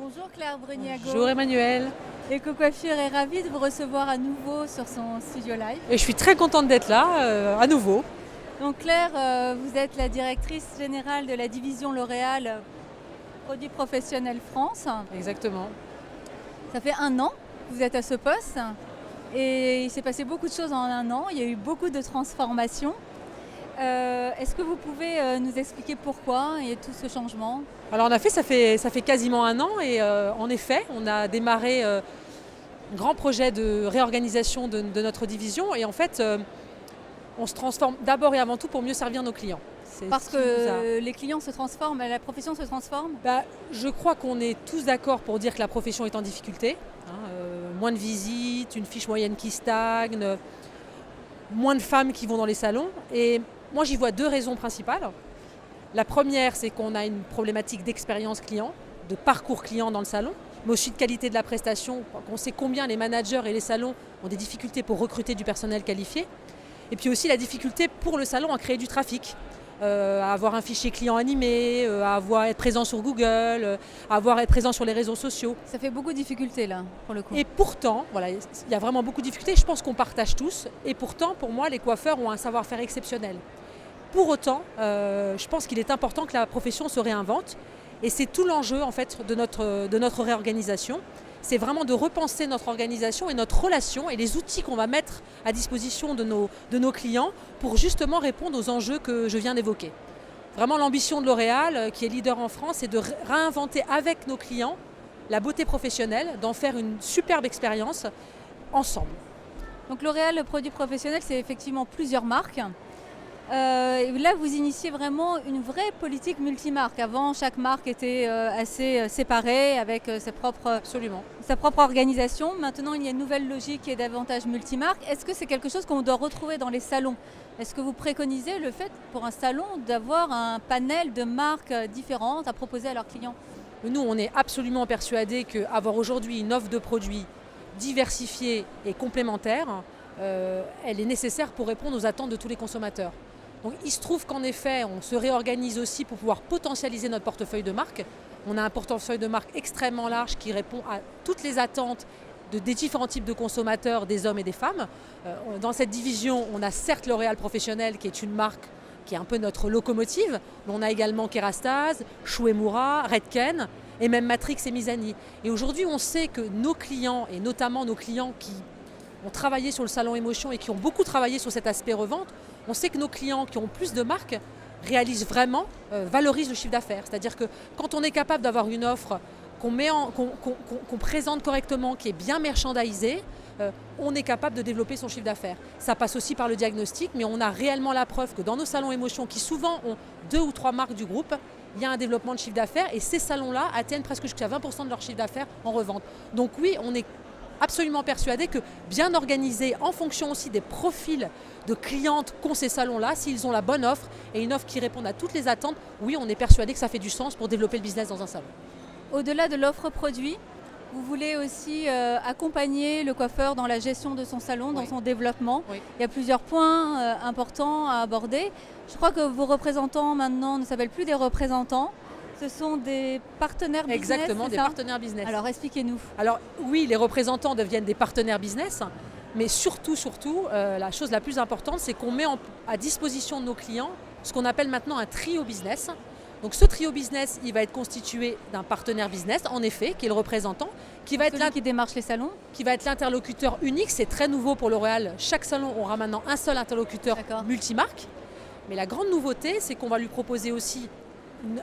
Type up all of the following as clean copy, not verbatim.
Bonjour Claire Bruniago. Bonjour Emmanuel. EcoCoiffure est ravie de vous recevoir à nouveau sur son studio live. Et je suis très contente d'être là, à nouveau. Donc Claire, vous êtes la directrice générale de la division L'Oréal Produits Professionnels France. Exactement. Ça fait 1 an que vous êtes à ce poste et il s'est passé beaucoup de choses en 1 an. Il y a eu beaucoup de transformations. Est-ce que vous pouvez nous expliquer pourquoi il y a tout ce changement ? Alors en effet, ça fait quasiment 1 an et en effet, on a démarré un grand projet de réorganisation de notre division et en fait, on se transforme d'abord et avant tout pour mieux servir nos clients. Parce que les clients se transforment, la profession se transforme ? Je crois qu'on est tous d'accord pour dire que la profession est en difficulté. Moins de visites, une fiche moyenne qui stagne, moins de femmes qui vont dans les salons. Et moi, j'y vois 2 raisons principales. La première, c'est qu'on a une problématique d'expérience client, de parcours client dans le salon, mais aussi de qualité de la prestation. On sait combien les managers et les salons ont des difficultés pour recruter du personnel qualifié. Et puis aussi la difficulté pour le salon à créer du trafic, à avoir un fichier client animé, à être présent sur Google, à être présent sur les réseaux sociaux. Ça fait beaucoup de difficultés là, pour le coup. Et pourtant, voilà, il y a vraiment beaucoup de difficultés, je pense qu'on partage tous. Et pourtant, pour moi, les coiffeurs ont un savoir-faire exceptionnel. Pour autant, je pense qu'il est important que la profession se réinvente. Et c'est tout l'enjeu en fait, de notre réorganisation. C'est vraiment de repenser notre organisation et notre relation et les outils qu'on va mettre à disposition de nos clients pour justement répondre aux enjeux que je viens d'évoquer. Vraiment l'ambition de L'Oréal, qui est leader en France, c'est de réinventer avec nos clients la beauté professionnelle, d'en faire une superbe expérience ensemble. Donc L'Oréal Produits Professionnels, c'est effectivement plusieurs marques. Là, vous initiez vraiment une vraie politique multimarque. Avant, chaque marque était assez séparée avec sa propre organisation. Maintenant, il y a une nouvelle logique qui est davantage multimarque. Est-ce que c'est quelque chose qu'on doit retrouver dans les salons ? Est-ce que vous préconisez le fait pour un salon d'avoir un panel de marques différentes à proposer à leurs clients ? Nous, on est absolument persuadés qu'avoir aujourd'hui une offre de produits diversifiée et complémentaire, elle est nécessaire pour répondre aux attentes de tous les consommateurs. Donc, il se trouve qu'en effet, on se réorganise aussi pour pouvoir potentialiser notre portefeuille de marques. On a un portefeuille de marques extrêmement large qui répond à toutes les attentes des différents types de consommateurs, des hommes et des femmes. Dans cette division, on a certes L'Oréal Professionnel qui est une marque qui est un peu notre locomotive, mais on a également Kérastase, Shu-Uemura, Redken et même Matrix et Mizani. Et aujourd'hui, on sait que nos clients, et notamment nos clients qui ont travaillé sur le salon émotion et qui ont beaucoup travaillé sur cet aspect revente, on sait que nos clients qui ont plus de marques réalisent vraiment, valorisent le chiffre d'affaires. C'est-à-dire que quand on est capable d'avoir une offre qu'on présente correctement, qui est bien merchandisée, on est capable de développer son chiffre d'affaires. Ça passe aussi par le diagnostic, mais on a réellement la preuve que dans nos salons émotion, qui souvent ont 2 ou 3 marques du groupe, il y a un développement de chiffre d'affaires et ces salons-là atteignent presque jusqu'à 20% de leur chiffre d'affaires en revente. Donc oui, on est absolument persuadé que bien organisé en fonction aussi des profils de clientes qu'ont ces salons-là, s'ils ont la bonne offre et une offre qui réponde à toutes les attentes, oui, on est persuadé que ça fait du sens pour développer le business dans un salon. Au-delà de l'offre produit, vous voulez aussi accompagner le coiffeur dans la gestion de son salon, dans son développement. Oui. Il y a plusieurs points importants à aborder. Je crois que vos représentants maintenant ne s'appellent plus des représentants. Ce sont des partenaires business. Exactement, des partenaires business. Alors expliquez-nous. Alors oui, les représentants deviennent des partenaires business, mais surtout, la chose la plus importante, c'est qu'on met à disposition de nos clients ce qu'on appelle maintenant un trio business. Donc ce trio business, il va être constitué d'un partenaire business, en effet, qui est le représentant, qui va être qui démarche les salons, qui va être l'interlocuteur unique. C'est très nouveau pour L'Oréal. Chaque salon aura maintenant un seul interlocuteur multimarque. Mais la grande nouveauté, c'est qu'on va lui proposer aussi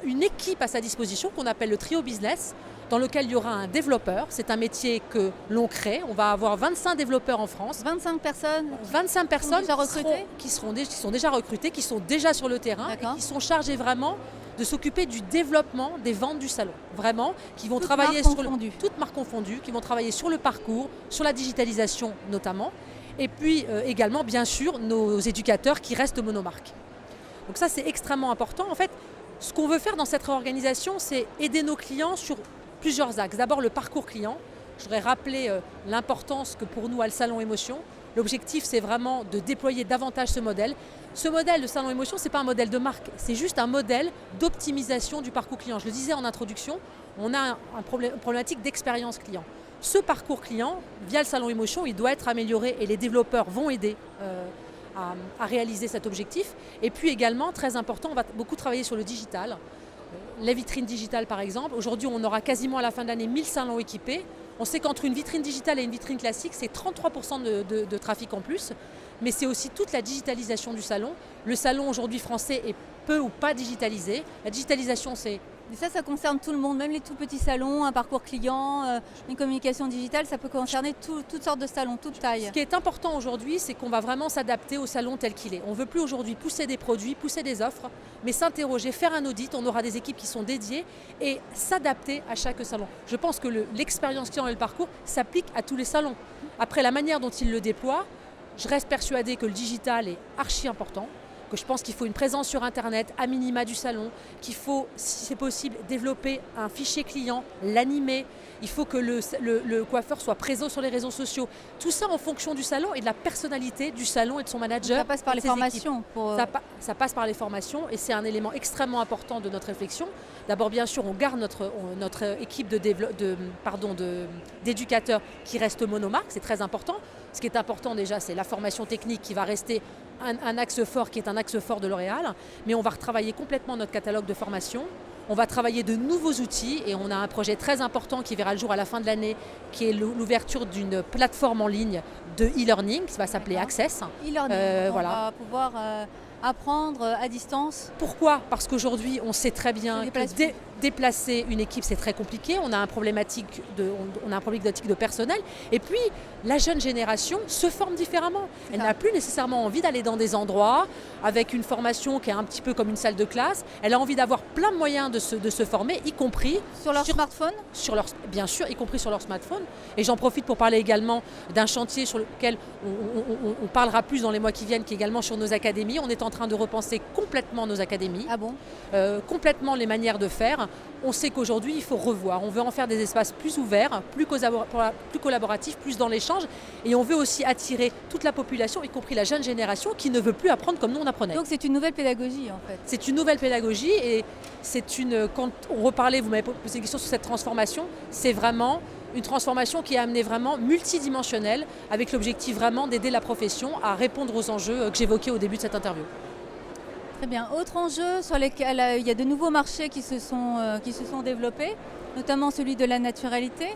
une équipe à sa disposition qu'on appelle le trio business, dans lequel il y aura un développeur. C'est un métier que l'on crée. On va avoir 25 développeurs en France. 25 personnes 25 personnes déjà recrutées qui sont déjà recrutées, qui sont déjà sur le terrain et qui sont chargées vraiment de s'occuper du développement des ventes du salon. Vraiment, qui vont travailler sur toutes marques confondues, qui vont travailler sur le parcours, sur la digitalisation notamment. Et puis également, bien sûr, nos éducateurs qui restent monomarques. Donc ça, c'est extrêmement important. En fait, ce qu'on veut faire dans cette réorganisation, c'est aider nos clients sur plusieurs axes. D'abord, le parcours client. Je voudrais rappeler l'importance que pour nous a le salon émotion. L'objectif, c'est vraiment de déployer davantage ce modèle. Ce modèle de Salon Émotion, ce n'est pas un modèle de marque, c'est juste un modèle d'optimisation du parcours client. Je le disais en introduction, on a une problématique d'expérience client. Ce parcours client, via le Salon Émotion, il doit être amélioré et les développeurs vont aider à réaliser cet objectif. Et puis également, très important, on va beaucoup travailler sur le digital. Les vitrines digitales par exemple. Aujourd'hui, on aura quasiment à la fin de l'année 1000 salons équipés. On sait qu'entre une vitrine digitale et une vitrine classique, c'est 33% de trafic en plus. Mais c'est aussi toute la digitalisation du salon. Le salon aujourd'hui français est peu ou pas digitalisé. La digitalisation, c'est... Et ça concerne tout le monde, même les tout petits salons, un parcours client, une communication digitale, ça peut concerner toutes sortes de salons, toutes tailles. Ce qui est important aujourd'hui, c'est qu'on va vraiment s'adapter au salon tel qu'il est. On ne veut plus aujourd'hui pousser des produits, pousser des offres, mais s'interroger, faire un audit. On aura des équipes qui sont dédiées et s'adapter à chaque salon. Je pense que l'expérience client et le parcours s'appliquent à tous les salons. Après, la manière dont ils le déploient, je reste persuadée que le digital est archi important. Que je pense qu'il faut une présence sur Internet, à minima du salon, qu'il faut, si c'est possible, développer un fichier client, l'animer. Il faut que le coiffeur soit présent sur les réseaux sociaux. Tout ça en fonction du salon et de la personnalité du salon et de son manager. Ça passe par les formations. Ça passe par les formations et c'est un élément extrêmement important de notre réflexion. D'abord, bien sûr, on garde notre équipe d'éducateurs qui reste monomarque, c'est très important. Ce qui est important déjà, c'est la formation technique qui va rester un axe fort, qui est un axe fort de L'Oréal. Mais on va retravailler complètement notre catalogue de formation. On va travailler de nouveaux outils et on a un projet très important qui verra le jour à la fin de l'année, qui est l'ouverture d'une plateforme en ligne de e-learning qui va s'appeler Access. E-learning, on va pouvoir apprendre à distance. Pourquoi ? Parce qu'aujourd'hui, on sait très bien que déplacer une équipe, c'est très compliqué. On a un problématique de personnel. Et puis, la jeune génération se forme différemment. Elle n'a plus nécessairement envie d'aller dans des endroits avec une formation qui est un petit peu comme une salle de classe. Elle a envie d'avoir plein de moyens de se former, y compris sur leur smartphone. Bien sûr, y compris sur leur smartphone. Et j'en profite pour parler également d'un chantier sur lequel on parlera plus dans les mois qui viennent, qui est également sur nos académies. On est en train de repenser complètement nos académies. Ah bon ? Complètement les manières de faire. On sait qu'aujourd'hui, il faut revoir. On veut en faire des espaces plus ouverts, plus collaboratifs, plus dans l'échange. Et on veut aussi attirer toute la population, y compris la jeune génération, qui ne veut plus apprendre comme nous on apprenait. Donc c'est une nouvelle pédagogie en fait. C'est une nouvelle pédagogie et quand on reparlait, vous m'avez posé une question sur cette transformation, c'est vraiment une transformation qui est amenée vraiment multidimensionnelle avec l'objectif vraiment d'aider la profession à répondre aux enjeux que j'évoquais au début de cette interview. Très bien. Autre enjeu sur lesquels il y a de nouveaux marchés qui se sont développés, notamment celui de la naturalité,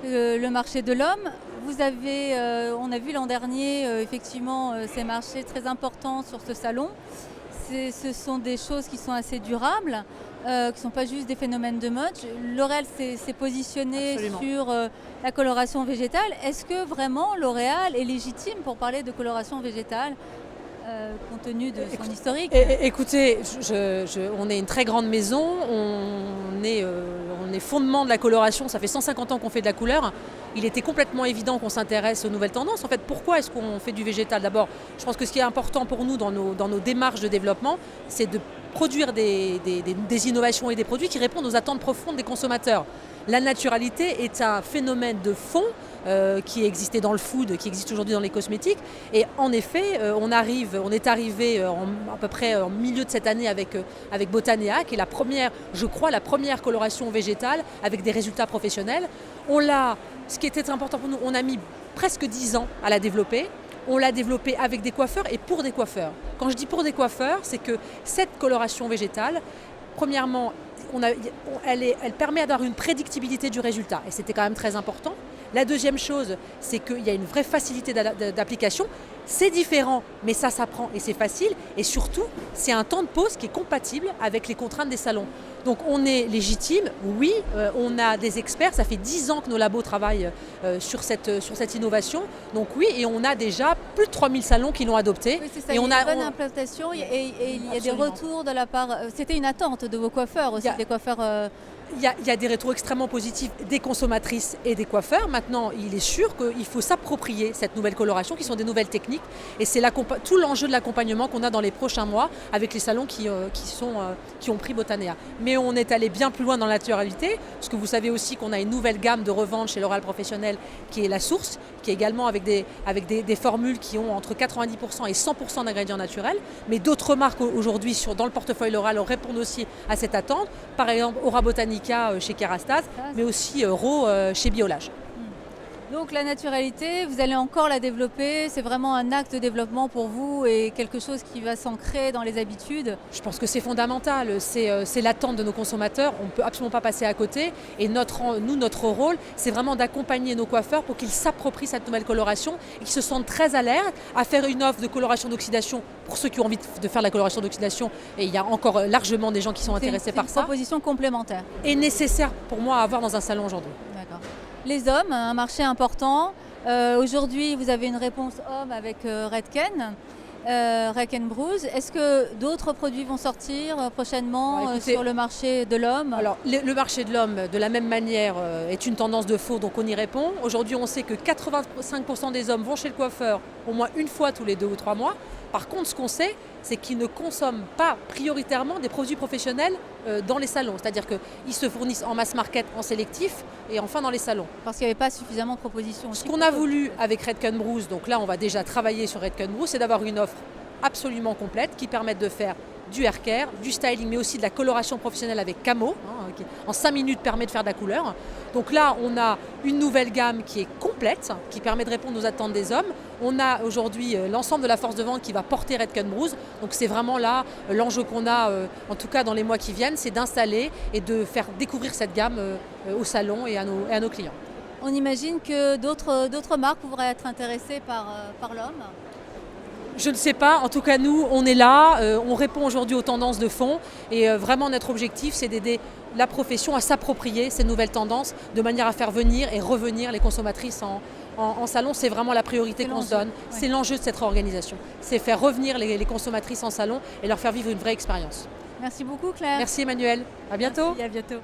le marché de l'homme. On a vu l'an dernier effectivement ces marchés très importants sur ce salon. Ce sont des choses qui sont assez durables, qui ne sont pas juste des phénomènes de mode. L'Oréal s'est positionné Absolument. sur la coloration végétale. Est-ce que vraiment L'Oréal est légitime pour parler de coloration végétale compte tenu de son historique? Écoutez, on est une très grande maison, on est fondement de la coloration, ça fait 150 ans qu'on fait de la couleur. Il était complètement évident qu'on s'intéresse aux nouvelles tendances. En fait, pourquoi est-ce qu'on fait du végétal? D'abord, je pense que ce qui est important pour nous dans nos démarches de développement, c'est de produire des innovations et des produits qui répondent aux attentes profondes des consommateurs. La naturalité est un phénomène de fond qui existait dans le food, qui existe aujourd'hui dans les cosmétiques. Et en effet, on est arrivé à peu près en milieu de cette année avec Botanea, qui est la première coloration végétale avec des résultats professionnels. Ce qui était important pour nous, on a mis presque 10 ans à la développer. On l'a développée avec des coiffeurs et pour des coiffeurs. Quand je dis pour des coiffeurs, c'est que cette coloration végétale, premièrement, elle permet d'avoir une prédictibilité du résultat. Et c'était quand même très important. La deuxième chose, c'est qu'il y a une vraie facilité d'application. C'est différent, mais ça s'apprend et c'est facile. Et surtout, c'est un temps de pause qui est compatible avec les contraintes des salons. Donc on est légitime, oui, on a des experts. Ça fait 10 ans que nos labos travaillent sur cette innovation. Donc oui, et on a déjà plus de 3000 salons qui l'ont adopté. Oui, c'est ça, il y a une bonne implantation et il y a des retours de la part... C'était une attente de vos coiffeurs aussi, des coiffeurs Il y a des rétros extrêmement positifs des consommatrices et des coiffeurs. Maintenant, il est sûr qu'il faut s'approprier cette nouvelle coloration, qui sont des nouvelles techniques. Et c'est tout l'enjeu de l'accompagnement qu'on a dans les prochains mois avec les salons qui ont pris Botanea. Mais on est allé bien plus loin dans la naturalité, parce que vous savez aussi qu'on a une nouvelle gamme de revente chez L'Oréal Professionnel, qui est la Source, qui est également avec des formules qui ont entre 90% et 100% d'ingrédients naturels. Mais d'autres marques aujourd'hui dans le portefeuille L'Oréal répondent aussi à cette attente. Par exemple, Aura Botanica chez Kerastase, mais aussi Ro chez Biolage. Donc la naturalité, vous allez encore la développer, c'est vraiment un acte de développement pour vous et quelque chose qui va s'ancrer dans les habitudes. Je pense que c'est fondamental, c'est l'attente de nos consommateurs, on ne peut absolument pas passer à côté. Et notre rôle, c'est vraiment d'accompagner nos coiffeurs pour qu'ils s'approprient cette nouvelle coloration et qu'ils se sentent très alertes à faire une offre de coloration d'oxydation pour ceux qui ont envie de faire de la coloration d'oxydation. Et il y a encore largement des gens qui sont intéressés par ça. C'est une proposition complémentaire. Et nécessaire pour moi à avoir dans un salon aujourd'hui. D'accord. Les hommes, un marché important. Aujourd'hui, vous avez une réponse homme avec Redken, Bruise. Est-ce que d'autres produits vont sortir prochainement sur le marché de l'homme? Alors, le marché de l'homme, de la même manière, est une tendance de faux, donc on y répond. Aujourd'hui, on sait que 85% des hommes vont chez le coiffeur au moins une fois tous les 2 ou 3 mois. Par contre, ce qu'on sait, c'est qu'ils ne consomment pas prioritairement des produits professionnels dans les salons. C'est-à-dire qu'ils se fournissent en mass market, en sélectif et enfin dans les salons. Parce qu'il n'y avait pas suffisamment de propositions. Ce qu'on a voulu avec Redken Bruise, donc là on va déjà travailler sur Redken Bruise, c'est d'avoir une offre absolument complète qui permette de faire du hair care, du styling, mais aussi de la coloration professionnelle avec camo, qui en 5 minutes permet de faire de la couleur. Donc là, on a une nouvelle gamme qui est complète, qui permet de répondre aux attentes des hommes. On a aujourd'hui l'ensemble de la force de vente qui va porter Redken Bruise. Donc c'est vraiment là l'enjeu qu'on a, en tout cas dans les mois qui viennent, c'est d'installer et de faire découvrir cette gamme au salon et à nos clients. On imagine que d'autres marques pourraient être intéressées par l'homme. Je ne sais pas, en tout cas nous on est là, on répond aujourd'hui aux tendances de fond et vraiment notre objectif c'est d'aider la profession à s'approprier ces nouvelles tendances de manière à faire venir et revenir les consommatrices en salon. C'est vraiment la priorité qu'on se donne, c'est l'enjeu de cette réorganisation, c'est faire revenir les consommatrices en salon et leur faire vivre une vraie expérience. Merci beaucoup Claire. Merci Emmanuel, à bientôt. Merci, à bientôt.